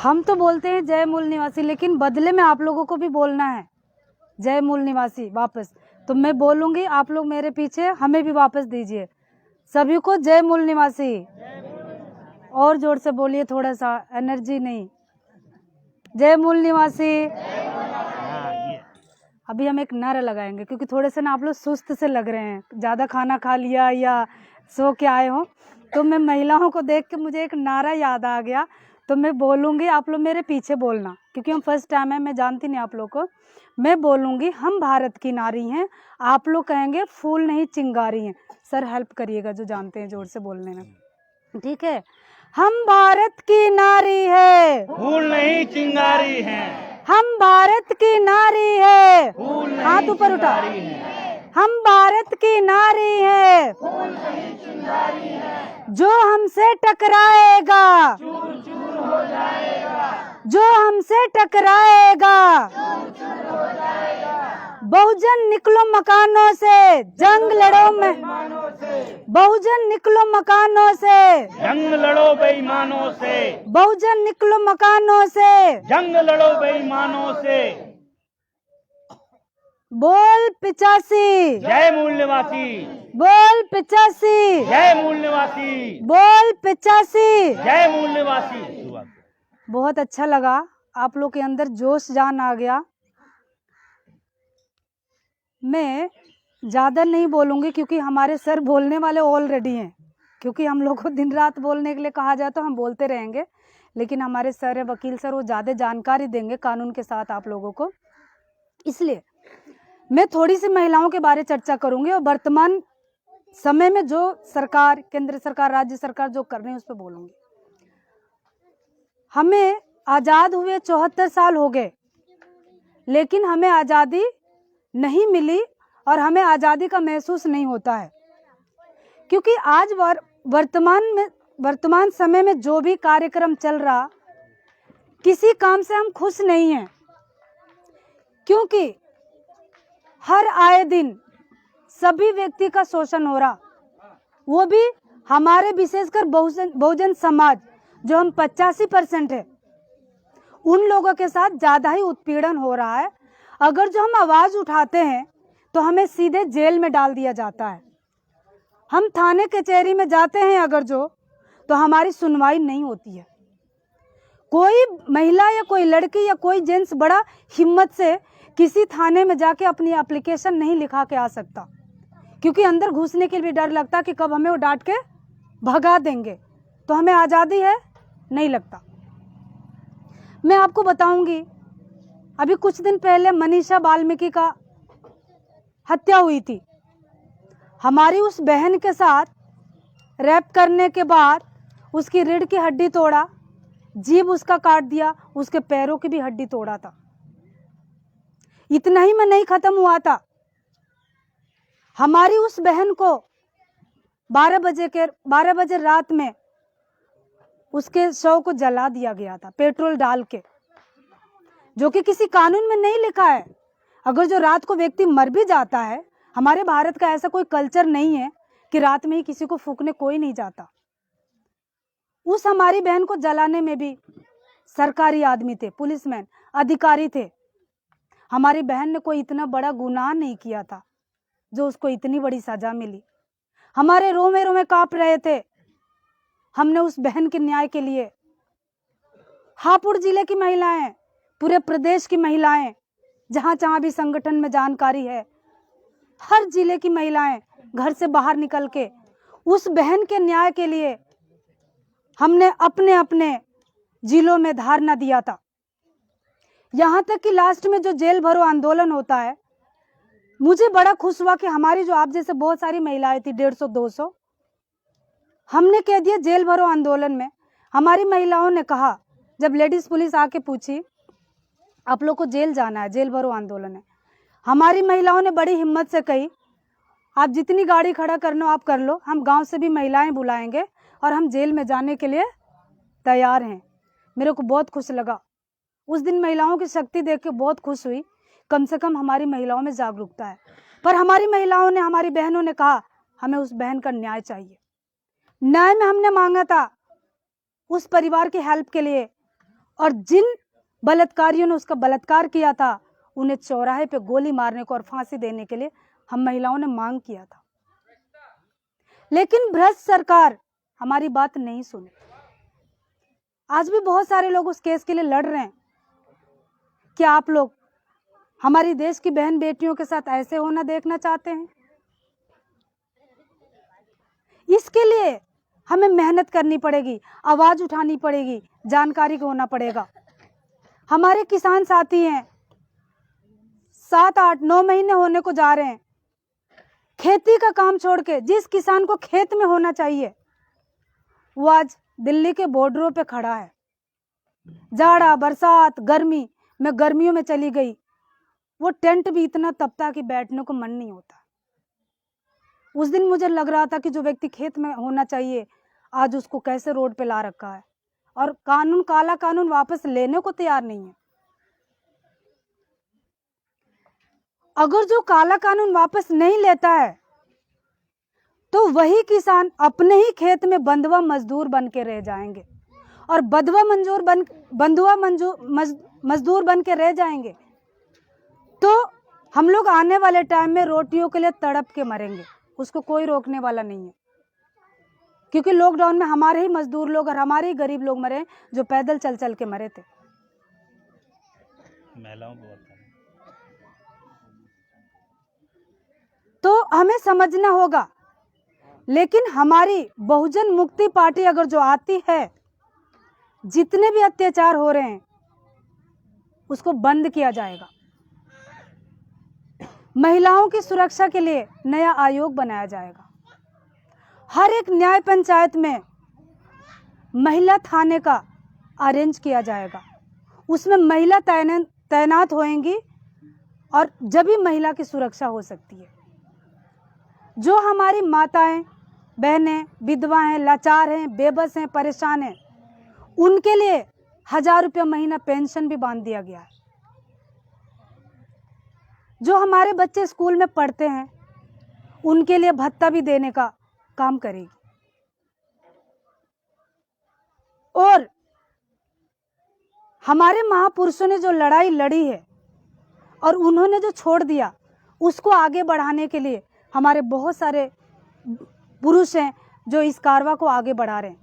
हम तो बोलते हैं जय मूल निवासी, लेकिन बदले में आप लोगों को भी बोलना है जय मूल निवासी वापस। तो मैं बोलूंगी, आप लोग मेरे पीछे हमें भी वापस दीजिए। सभी को जय मूल निवासी। और जोर से बोलिए, थोड़ा सा एनर्जी नहीं। जय मूल निवासी। अभी हम एक नारा लगाएंगे, क्योंकि थोड़े से ना आप लोग सुस्त से लग रहे हैं, ज़्यादा खाना खा लिया या सो के आए हो। तो मैं महिलाओं को देख के मुझे एक नारा याद आ गया, तो मैं बोलूँगी, आप लोग मेरे पीछे बोलना, क्योंकि हम फर्स्ट टाइम है, मैं जानती नहीं आप लोग को। मैं बोलूँगी हम भारत की नारी हैं, आप लोग कहेंगे फूल नहीं चिंगारी हैं। सर हेल्प करिएगा जो जानते हैं जोर से बोलने में, ठीक है। हम भारत की नारी है, फूल नहीं चिंगारी है। हम भारत की नारी है, फूल नहीं हाथ ऊपर उठा। चिंगारी है। हम भारत की नारी है, फूल नहीं चिंगारी है। जो हमसे टकराएगा चूर चूर हो जाएगा। जो हमसे टकराएगा, बहुजन निकलो मकानों से, जंग लड़ो में बहुजन निकलो मकानों से, जंग लड़ो बेईमानों से। बहुजन निकलो मकानों से, जंग लड़ो बेईमानों से। बोल 85, जय मूल निवासी। बोल 85, जय मूल निवासी। बोल 85। जय मूल निवासी। बहुत अच्छा लगा, आप लोग के अंदर जोश जान आ गया। मैं ज़्यादा नहीं बोलूँगी, क्योंकि हमारे सर बोलने वाले ऑलरेडी हैं, क्योंकि हम लोग को दिन रात बोलने के लिए कहा जाए तो हम बोलते रहेंगे, लेकिन हमारे सर है वकील सर, वो ज़्यादा जानकारी देंगे कानून के साथ आप लोगों को। इसलिए मैं थोड़ी सी महिलाओं के बारे चर्चा करूँगी, और वर्तमान समय में जो सरकार, केंद्र सरकार, राज्य सरकार जो कर रही है उस पर बोलूँगी। हमें आज़ाद हुए 74 साल हो गए, लेकिन हमें आज़ादी नहीं मिली और हमें आज़ादी का महसूस नहीं होता है, क्योंकि आज वर्तमान समय में जो भी कार्यक्रम चल रहा, किसी काम से हम खुश नहीं हैं, क्योंकि हर आए दिन सभी व्यक्ति का शोषण हो रहा, वो भी हमारे विशेषकर बहुजन समाज जो हम 85% है, उन लोगों के साथ ज़्यादा ही उत्पीड़न हो रहा है। अगर जो हम आवाज़ उठाते हैं तो हमें सीधे जेल में डाल दिया जाता है। हम थाने कचहरी में जाते हैं अगर जो, तो हमारी सुनवाई नहीं होती है। कोई महिला या कोई लड़की या कोई जेंट्स बड़ा हिम्मत से किसी थाने में जाके अपनी एप्लीकेशन नहीं लिखा के आ सकता, क्योंकि अंदर घुसने के लिए डर लगता कि कब हमें वो डांट के भगा देंगे। तो हमें आज़ादी है, नहीं लगता। मैं आपको बताऊंगी, अभी कुछ दिन पहले मनीषा वाल्मीकि का हत्या हुई थी। हमारी उस बहन के साथ रैप करने के बाद उसकी रीढ़ की हड्डी तोड़ा, जीभ उसका काट दिया, उसके पैरों की भी हड्डी तोड़ा था। इतना ही में नहीं खत्म हुआ था, हमारी उस बहन को 12 बजे रात में उसके शव को जला दिया गया था, पेट्रोल डाल के, जो कि किसी कानून में नहीं लिखा है। अगर जो रात को व्यक्ति मर भी जाता है, हमारे भारत का ऐसा कोई कल्चर नहीं है कि रात में ही किसी को फूकने कोई नहीं जाता। उस हमारी बहन को जलाने में भी सरकारी आदमी थे, पुलिसमैन, अधिकारी थे। हमारी बहन ने कोई इतना बड़ा गुनाह नहीं किया था जो उसको इतनी बड़ी सजा मिली। हमारे रोमे रोमे कांप रहे थे हमने उस बहन के न्याय के लिए। हापुड़ जिले की महिलाएं, पूरे प्रदेश की महिलाएं, जहां जहां भी संगठन में जानकारी है, हर जिले की महिलाएं घर से बाहर निकल के उस बहन के न्याय के लिए हमने अपने अपने जिलों में धरना दिया था। यहाँ तक कि लास्ट में जो जेल भरो आंदोलन होता है, मुझे बड़ा खुश हुआ कि हमारी जो आप जैसे बहुत सारी महिलाएं थी, 150-200, हमने कह दिया जेल भरो आंदोलन में। हमारी महिलाओं ने कहा, जब लेडीज पुलिस आके पूछी आप लोग को जेल जाना है, जेल भरो आंदोलन है, हमारी महिलाओं ने बड़ी हिम्मत से कही आप जितनी गाड़ी खड़ा करना हो आप कर लो, हम गांव से भी महिलाएं बुलाएंगे और हम जेल में जाने के लिए तैयार हैं। मेरे को बहुत खुश लगा उस दिन, महिलाओं की शक्ति देख के बहुत खुश हुई। कम से कम हमारी महिलाओं में जागरूकता है। पर हमारी महिलाओं ने, हमारी बहनों ने कहा हमें उस बहन का न्याय चाहिए। न्याय में हमने मांगा था उस परिवार की हेल्प के लिए, और जिन बलात्कारियों ने उसका बलात्कार किया था उन्हें चौराहे पे गोली मारने को और फांसी देने के लिए हम महिलाओं ने मांग किया था। लेकिन भ्रष्ट सरकार हमारी बात नहीं सुनी। आज भी बहुत सारे लोग उस केस के लिए लड़ रहे हैं। क्या आप लोग हमारी देश की बहन बेटियों के साथ ऐसे होना देखना चाहते हैं? इसके लिए हमें मेहनत करनी पड़ेगी, आवाज उठानी पड़ेगी, जानकारी को होना पड़ेगा। हमारे किसान साथी हैं, 7, 8, 9 महीने होने को जा रहे हैं, खेती का काम छोड़ के, जिस किसान को खेत में होना चाहिए वो आज दिल्ली के बॉर्डरों पे खड़ा है। जाड़ा, बरसात, गर्मी, मैं गर्मियों में चली गई, वो टेंट भी इतना तपता कि बैठने को मन नहीं होता। उस दिन मुझे लग रहा था कि जो व्यक्ति खेत में होना चाहिए आज उसको कैसे रोड पे ला रखा है, और कानून, काला कानून वापस लेने को तैयार नहीं है। अगर जो काला कानून वापस नहीं लेता है तो वही किसान अपने ही खेत में बंधुआ मजदूर बन के रह जाएंगे, और मजदूर बन के रह जाएंगे तो हम लोग आने वाले टाइम में रोटियों के लिए तड़प के मरेंगे। उसको कोई रोकने वाला नहीं है, क्योंकि लॉकडाउन में हमारे ही मजदूर लोग और हमारे ही गरीब लोग मरे जो पैदल चल चल के मरे थे। महिलाओं को बताएं। तो हमें समझना होगा। लेकिन हमारी बहुजन मुक्ति पार्टी अगर जो आती है, जितने भी अत्याचार हो रहे हैं उसको बंद किया जाएगा। महिलाओं की सुरक्षा के लिए नया आयोग बनाया जाएगा। हर एक न्याय पंचायत में महिला थाने का अरेंज किया जाएगा, उसमें महिला तैनात होंगी और जब भी महिला की सुरक्षा हो सकती है। जो हमारी माताएं, बहनें, विधवा हैं, लाचार हैं, बेबस हैं, परेशान हैं, उनके लिए 1000 रुपया महीना पेंशन भी बांध दिया गया है। जो हमारे बच्चे स्कूल में पढ़ते हैं उनके लिए भत्ता भी देने का काम करेगी। और हमारे महापुरुषों ने जो लड़ाई लड़ी है और उन्होंने जो छोड़ दिया उसको आगे बढ़ाने के लिए हमारे बहुत सारे पुरुष हैं जो इस कारवा को आगे बढ़ा रहे हैं।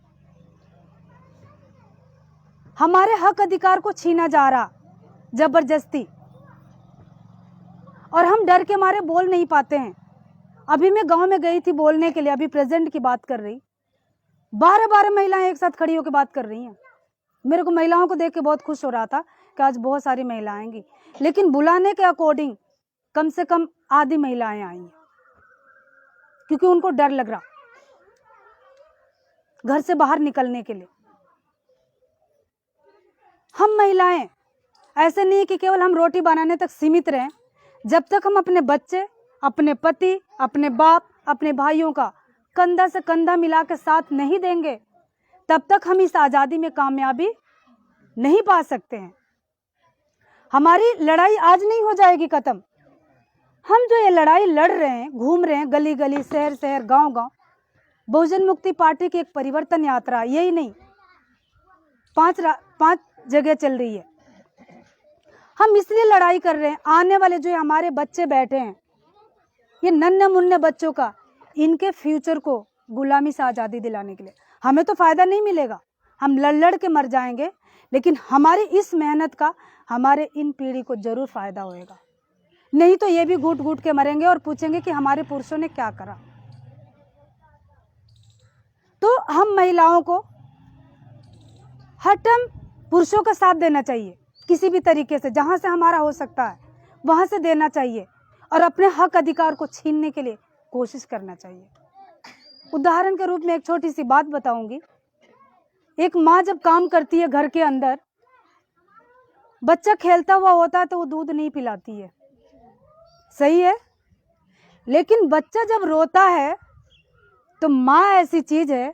हमारे हक अधिकार को छीना जा रहा जबरदस्ती, और हम डर के मारे बोल नहीं पाते हैं। अभी मैं गांव में गई थी बोलने के लिए, अभी प्रेजेंट की बात कर रही, 12 महिलाएं एक साथ खड़ी होकर बात कर रही हैं। मेरे को महिलाओं को देख के बहुत खुश हो रहा था कि आज बहुत सारी महिलाएं आएंगी, लेकिन बुलाने के अकॉर्डिंग कम से कम आधी महिलाएं आई हैं, क्योंकि उनको डर लग रहा घर से बाहर निकलने के लिए। हम महिलाएं ऐसे नहीं कि केवल हम रोटी बनाने तक सीमित रहें। जब तक हम अपने बच्चे, अपने पति, अपने बाप, अपने भाइयों का कंधा से कंधा मिला के साथ नहीं देंगे, तब तक हम इस आज़ादी में कामयाबी नहीं पा सकते हैं। हमारी लड़ाई आज नहीं हो जाएगी खत्म। हम जो ये लड़ाई लड़ रहे हैं, घूम रहे हैं गली गली, शहर शहर, गांव गांव, बहुजन मुक्ति पार्टी की एक परिवर्तन यात्रा, यही नहीं 5 जगह चल रही है। हम इसलिए लड़ाई कर रहे हैं, आने वाले जो हमारे बच्चे बैठे हैं, ये नन्हे मुन्ने बच्चों का, इनके फ्यूचर को गुलामी से आज़ादी दिलाने के लिए। हमें तो फायदा नहीं मिलेगा, हम लड़ लड़ के मर जाएंगे, लेकिन हमारी इस मेहनत का हमारे इन पीढ़ी को जरूर फायदा होएगा। नहीं तो ये भी घुट घुट के मरेंगे और पूछेंगे कि हमारे पुरुषों ने क्या करा। तो हम महिलाओं को हर टाइम पुरुषों का साथ देना चाहिए, किसी भी तरीके से, जहां से हमारा हो सकता है वहां से देना चाहिए, और अपने हक अधिकार को छीनने के लिए कोशिश करना चाहिए। उदाहरण के रूप में एक छोटी सी बात बताऊंगी। एक माँ जब काम करती है घर के अंदर, बच्चा खेलता हुआ होता है तो वो दूध नहीं पिलाती है, सही है, लेकिन बच्चा जब रोता है तो माँ ऐसी चीज है,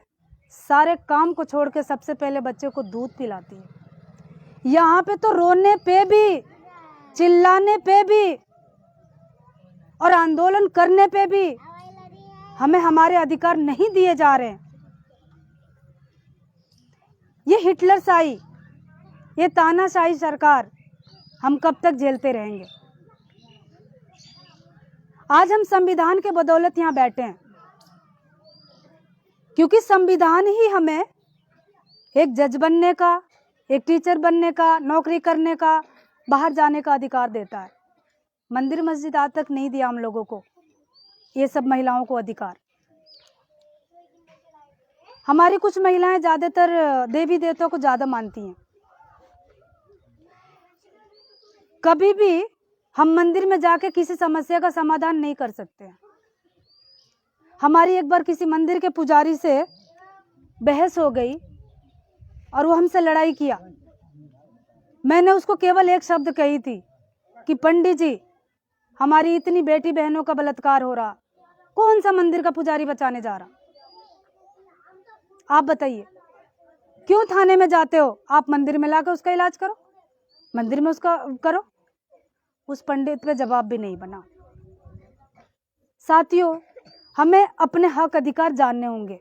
सारे काम को छोड़ के सबसे पहले बच्चे को दूध पिलाती है। यहाँ पे तो रोने पे भी, चिल्लाने पे भी और आंदोलन करने पे भी हमें हमारे अधिकार नहीं दिए जा रहे हैं। ये हिटलरशाही, ये तानाशाही सरकार हम कब तक झेलते रहेंगे। आज हम संविधान के बदौलत यहाँ बैठे हैं, क्योंकि संविधान ही हमें एक जज बनने का, एक टीचर बनने का, नौकरी करने का, बाहर जाने का अधिकार देता है। मंदिर मस्जिद आज तक नहीं दिया हम लोगों को, ये सब महिलाओं को अधिकार। हमारी कुछ महिलाएं ज्यादातर देवी देवताओं को ज्यादा मानती हैं। कभी भी हम मंदिर में जाके किसी समस्या का समाधान नहीं कर सकते हैं। हमारी एक बार किसी मंदिर के पुजारी से बहस हो गई और वो हमसे लड़ाई किया। मैंने उसको केवल एक शब्द कही थी कि पंडित जी, हमारी इतनी बेटी बहनों का बलात्कार हो रहा, कौन सा मंदिर का पुजारी बचाने जा रहा? आप बताइए, क्यों थाने में जाते हो? आप मंदिर में लाकर उसका इलाज करो, मंदिर में उसका करो। उस पंडित का जवाब भी नहीं बना। साथियों, हमें अपने हक अधिकार जानने होंगे।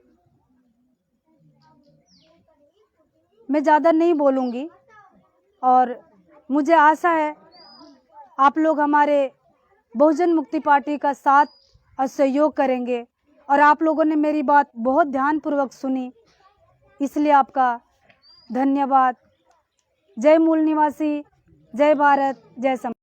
मैं ज़्यादा नहीं बोलूँगी और मुझे आशा है आप लोग हमारे बहुजन मुक्ति पार्टी का साथ और सहयोग करेंगे। और आप लोगों ने मेरी बात बहुत ध्यानपूर्वक सुनी, इसलिए आपका धन्यवाद। जय मूल निवासी, जय भारत, जय समाज।